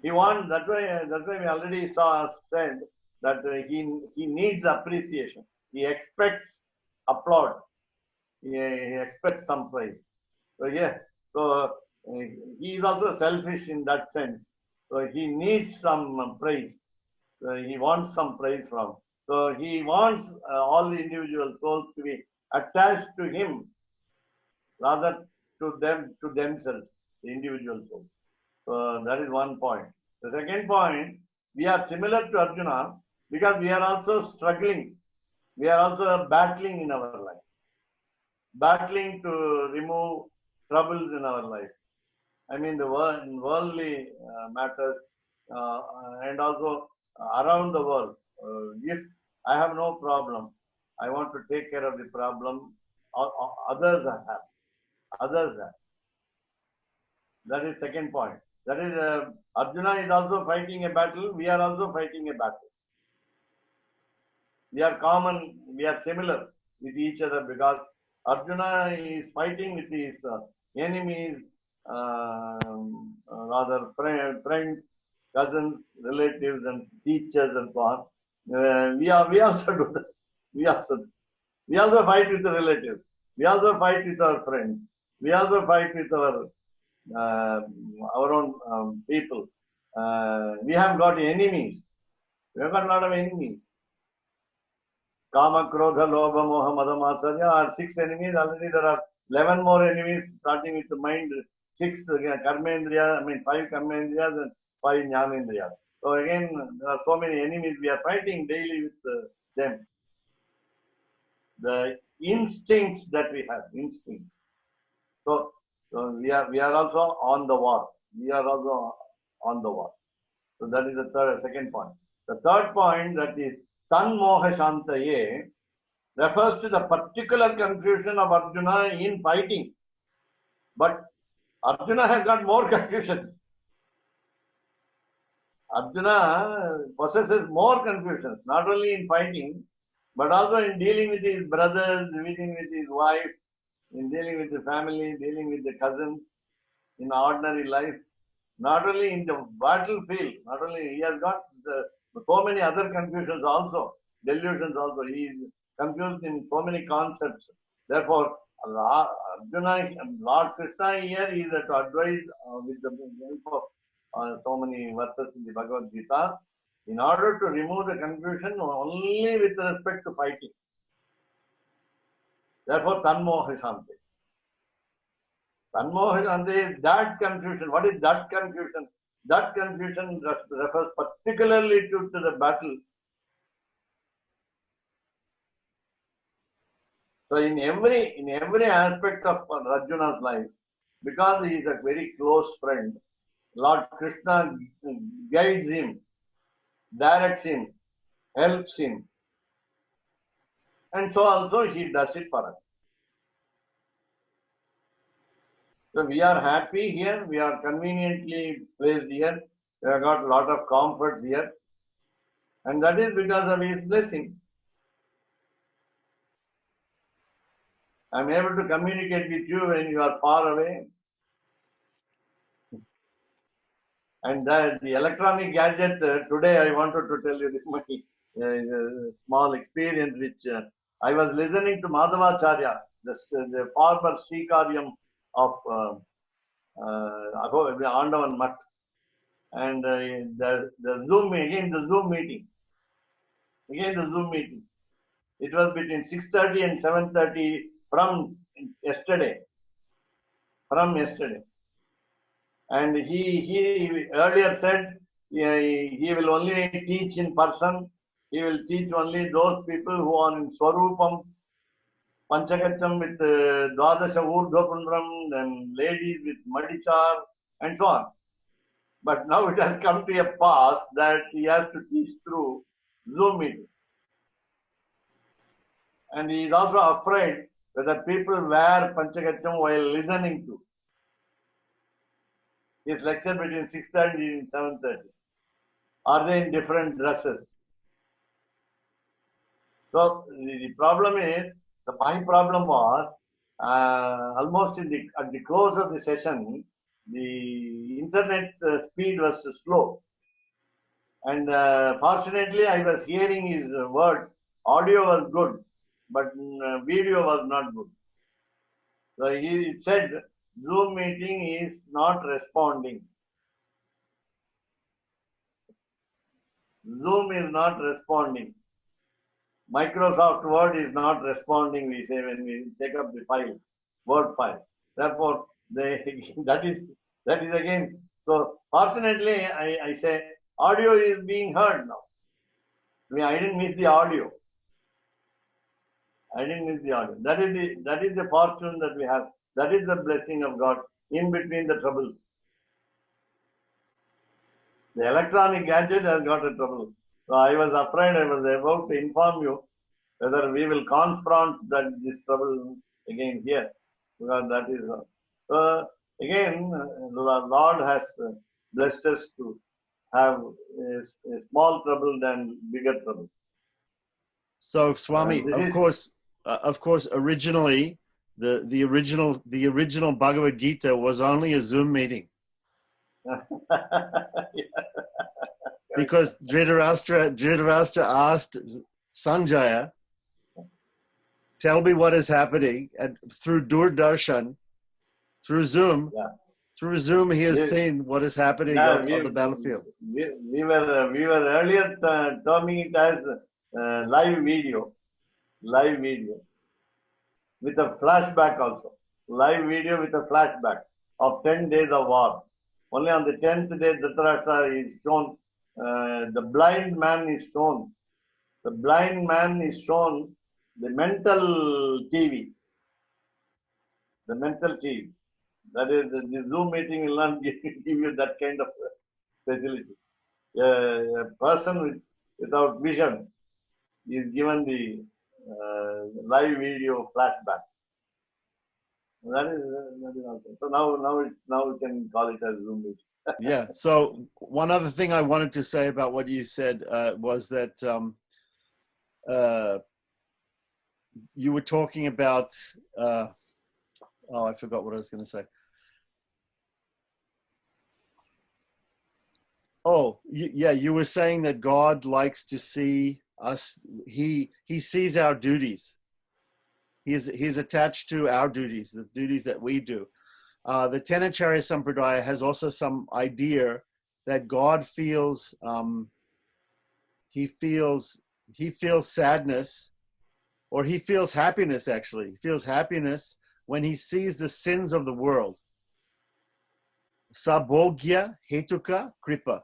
He wants, that's why we already said that he needs appreciation. He expects applaud. He expects some praise. So he is also selfish in that sense. So he needs some praise. He wants some praise from. So he wants all the individual souls to be attached to him rather to themselves, the individual souls. So that is one point. The second point, we are similar to Arjuna because we are also struggling. We are also battling in our life. Battling to remove troubles in our life. I mean the worldly matters and also around the world. If I have no problem, I want to take care of the problem others have. Others have. That is second point. That is Arjuna is also fighting a battle. We are also fighting a battle. We are common. We are similar with each other because Arjuna is fighting with his enemies, rather friends, cousins, relatives, and teachers, and so on. We also do that. We also fight with the relatives. We also fight with our friends. We also fight with our own people. We have got enemies. We have got a lot of enemies. Kama, Krodha, Lobha, Moha, Mada, Matsarya are 6 enemies. Already there are 11 more enemies, starting with the mind. 6 karmendriya, 5 karmendriyas and 5 jnanendriyas. So again, there are so many enemies. We are fighting daily with them. The instincts that we have, instincts. So we are also on the war. We are also on the war. So that is the second point. The third point, that is Tanmoha Shantaye, refers to the particular confusion of Arjuna in fighting. But Arjuna has got more confusions. Arjuna possesses more confusions, not only in fighting, but also in dealing with his brothers, dealing with his wife, in dealing with the family, dealing with the cousins, in ordinary life. Not only in the battlefield, not only he has got so many other confusions also, delusions also. He is confused in so many concepts. Therefore, Arjuna, Lord Krishna here is to advise with the help of so many verses in the Bhagavad Gita, in order to remove the confusion only with respect to fighting. Therefore, Tanmoha Shanti. Tanmoha Shanti is that confusion. What is that confusion? That confusion refers particularly to the battle. So in every aspect of Arjuna's life, because he is a very close friend, Lord Krishna guides him, directs him, helps him. And so also he does it for us. So we are happy here, we are conveniently placed here, we have got a lot of comforts here. And that is because of his blessing. I am able to communicate with you when you are far away. And the electronic gadget, today I wanted to tell you my small experience which I was listening to Madhavacharya, the former Srikaryam of Andavan Mutt. And the Zoom meeting. It was between 6:30 and 7:30 from yesterday. And he earlier said he will only teach in person. He will teach only those people who are in Swarupam, Panchakacham with Dwadasha Urdhapundram, then ladies with Madichar, and so on. But now it has come to a pass that he has to teach through Zoom meeting. And he is also afraid whether people wear Panchakacham while listening to his lecture between 6:30 and 7:30. Are they in different dresses? So the problem is, my problem was almost at the close of the session, the internet speed was slow. And fortunately, I was hearing his words. Audio was good, but video was not good. So he said, Zoom meeting is not responding. Zoom is not responding. Microsoft Word is not responding, we say, when we take up the file, Word file. Therefore, that is again. So fortunately, I say, audio is being heard now. I didn't miss the audio. That is the fortune that we have. That is the blessing of God in between the troubles. The electronic gadget has got a trouble. So I was afraid, I was about to inform you whether we will confront this trouble again here. Because that is. Again, the Lord has blessed us to have a small trouble than bigger trouble. So Swami, of course, originally the original Bhagavad Gita was only a Zoom meeting. Because Dhritarashtra asked Sanjaya, tell me what is happening, and through Doordarshan, through Zoom, he has seen what is happening on the battlefield. We were earlier terming it as live video with a flashback also. Live video with a flashback of 10 days of war. Only on the 10th day, Dhritarashtra is shown. The blind man is shown. The blind man is shown the mental TV. The mental TV. That is, the Zoom meeting will not give you that kind of facility. A person without vision is given the live video flashback. That is also. So now we can call it as Zoom meeting. Yeah. So one other thing I wanted to say about what you said was that you were talking about. I forgot what I was going to say. Oh, yeah, you were saying that God likes to see us. He sees our duties. He's attached to our duties, the duties that we do. The Tenacharya Sampradaya has also some idea that God feels, he feels sadness, or he feels happiness actually. He feels happiness when he sees the sins of the world. Sabogya hetuka kripa.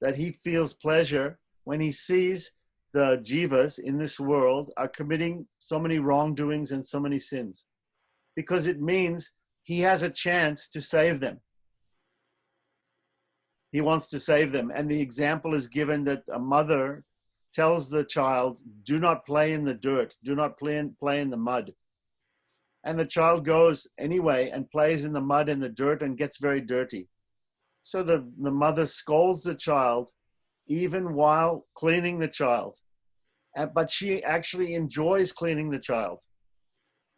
That he feels pleasure when he sees the jivas in this world are committing so many wrongdoings and so many sins. Because it means he has a chance to save them. He wants to save them. And the example is given that a mother tells the child, do not play in the dirt, do not play in the mud. And the child goes anyway and plays in the mud and the dirt and gets very dirty. So the mother scolds the child even while cleaning the child. But she actually enjoys cleaning the child.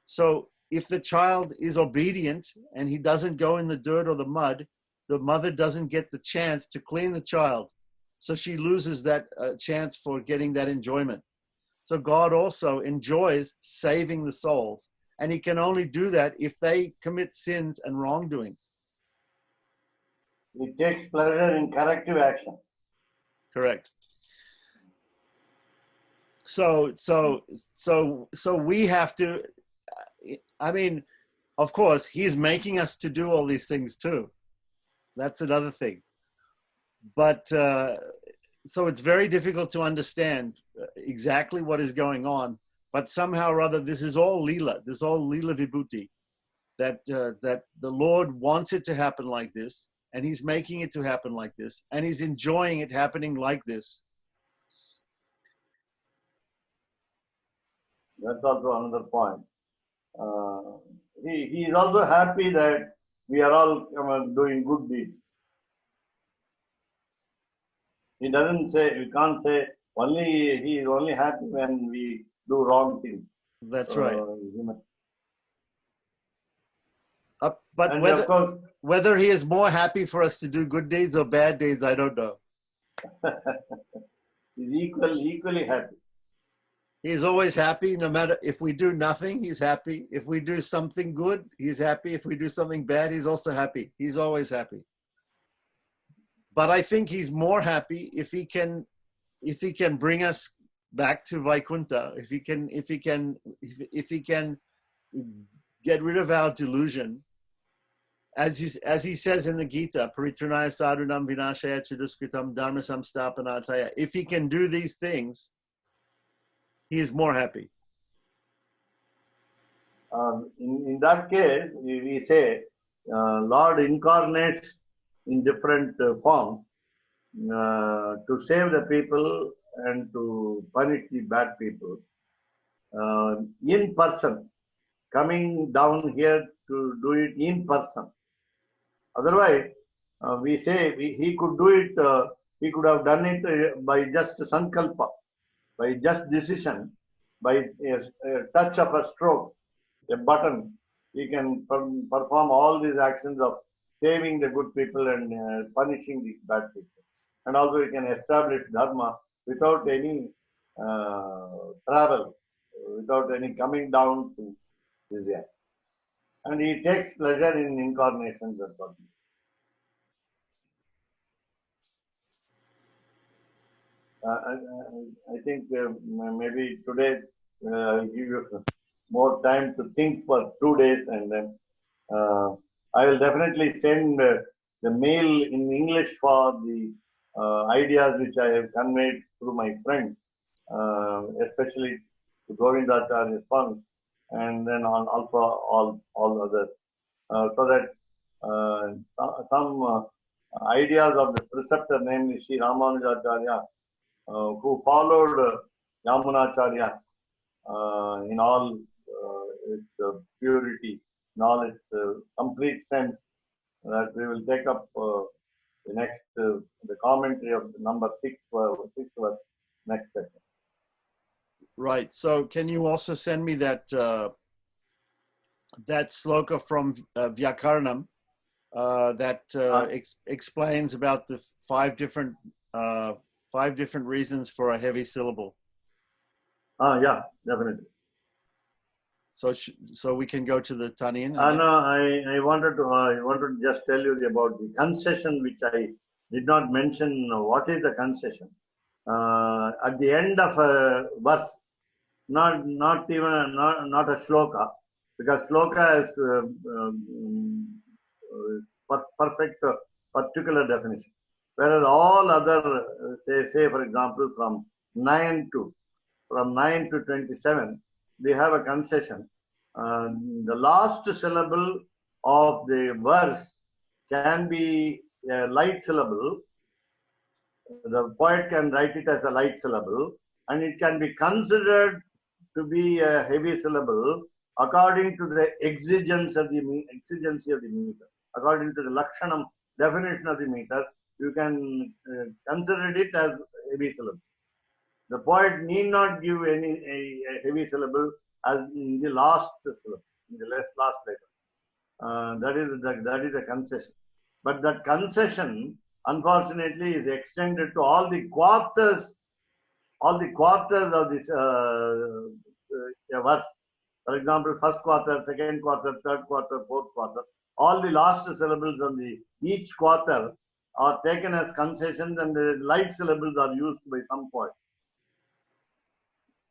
So if the child is obedient and he doesn't go in the dirt or the mud, the mother doesn't get the chance to clean the child. So she loses that chance for getting that enjoyment. So God also enjoys saving the souls. And he can only do that if they commit sins and wrongdoings. He takes pleasure in corrective action. Correct. So we have to, I mean, of course, he's making us to do all these things too. That's another thing. But so it's very difficult to understand exactly what is going on. But somehow or other, this is all Leela. This is all Leela Vibhuti. That the Lord wants it to happen like this, and he's making it to happen like this, and he's enjoying it happening like this. That's also another point. He is also happy that we are all doing good deeds. He doesn't say, we can't say, he is only happy when we do wrong things. That's right. But and of course, whether he is more happy for us to do good deeds or bad deeds, I don't know. he's equally happy. He's always happy, no matter if we do nothing, he's happy. If we do something good, he's happy. If we do something bad, he's also happy. He's always happy. But I think he's more happy if he can bring us back to Vaikuntha, if he can get rid of our delusion, as he says in the Gita, Paritranaya sadhunam vinashaya chuduskritam dharma samstapanataya. If he can do these things, he is more happy. In that case, we say Lord incarnates in different forms to save the people and to punish the bad people. In person, coming down here to do it in person. Otherwise, we say he could do it, he could have done it by just sankalpa, by just decision, by a touch of a stroke, a button. He can perform all these actions of saving the good people and punishing the bad people. And also he can establish dharma without any travel, without any coming down to this end. And he takes pleasure in incarnations and so on. I think maybe today I'll give you more time to think for 2 days, and then I will definitely send the mail in English for the ideas which I have conveyed through my friend, especially to Govindacharya Swami, and then on also all others, so that some ideas of the preceptor, namely Sri Ramanujacharya, who followed Yamunacharya in all its purity, in all its complete sense, that we will take up the next, the commentary of number 6 verse next session. Right. So can you also send me that that sloka from Vyakaranam that explains about the 5 different reasons for a heavy syllable? Yeah, definitely. So we can go to the Tanian. No, I wanted to just tell you about the concession, which I did not mention. What is the concession? At the end of a verse, not a shloka, because shloka is perfect particular definition, whereas all other say for example from 9 to 27, we have a concession. The last syllable of the verse can be a light syllable. The poet can write it as a light syllable, and it can be considered to be a heavy syllable according to the exigency of the meter. According to the Lakshanam definition of the meter, you can consider it as heavy syllable. The poet need not give any a heavy syllable as in the last syllable, in the last letter. That is a concession. But that concession, unfortunately, is extended to all the quarters of this verse. For example, first quarter, second quarter, third quarter, fourth quarter. All the last syllables on each quarter are taken as concessions, and the light syllables are used by some poets.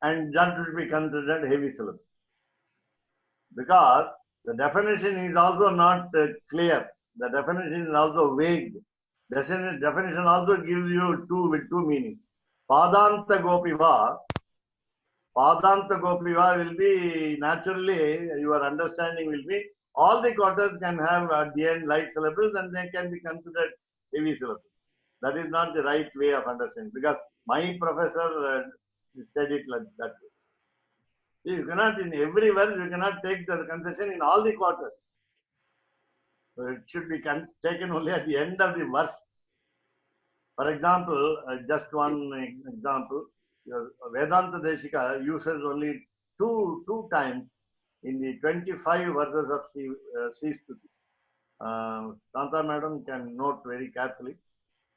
And that will be considered heavy syllable. Because the definition is also not clear. The definition is also vague. Definition also gives you with two meanings. Padanta Gopiva will be, naturally, your understanding will be, all the quarters can have at the end light syllables and they can be considered heavy syllables. That is not the right way of understanding, because my professor said it like that way. You cannot, in every verse, you cannot take the concession in all the quarters. So it should be taken only at the end of the verse. For example, just one example, Vedanta Deshika uses only two times in the 25 verses of Sri Stuti. Santa Madam can note very carefully.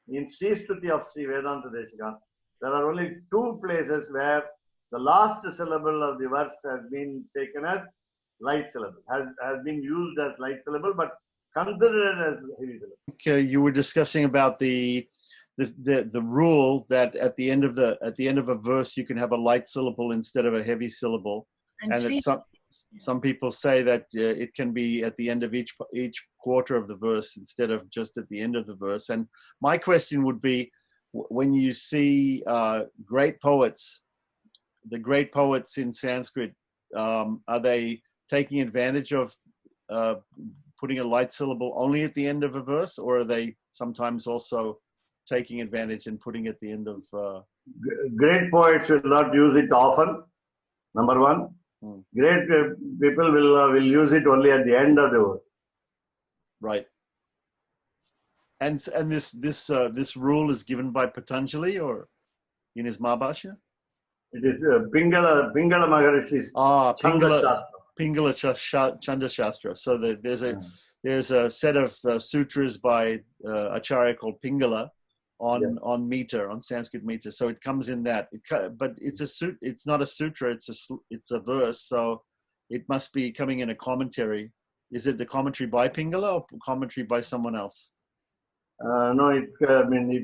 In Sri Stuti of Sri Vedanta Deshika, there are only two places where the last syllable of the verse has been taken as light syllable, has been used as light syllable, but considered as heavy syllable. Okay, you were discussing about the rule that at the end of a verse you can have a light syllable instead of a heavy syllable, and that some people say that it can be at the end of each quarter of the verse instead of just at the end of the verse. And my question would be, when you see great poets, the great poets in Sanskrit, are they taking advantage of putting a light syllable only at the end of a verse, or are they sometimes also taking advantage and putting at the end of... Great poets will not use it often, number one. Great people will use it only at the end of the verse. Right. And this rule is given by Patanjali or in his Mahabhashya? It is Pingala Maharishi's Chanda Shastra. Pingala Chanda Shastra. So there's a set of sutras by Acharya called Pingala on meter, on Sanskrit meter. So it comes in that. But it's not a sutra. It's a verse. So it must be coming in a commentary. Is it the commentary by Pingala or commentary by someone else? No, it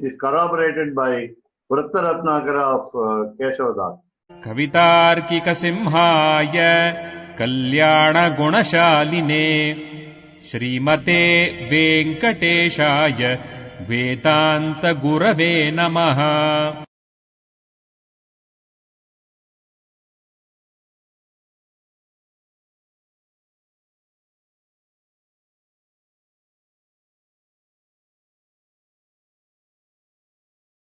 is corroborated by Vrattaratnakara of Keshavdas. Kavitarkika Simhaya Kalyana Gunashaline Srimate Venkateshaya Vedanta Gurave Namaha.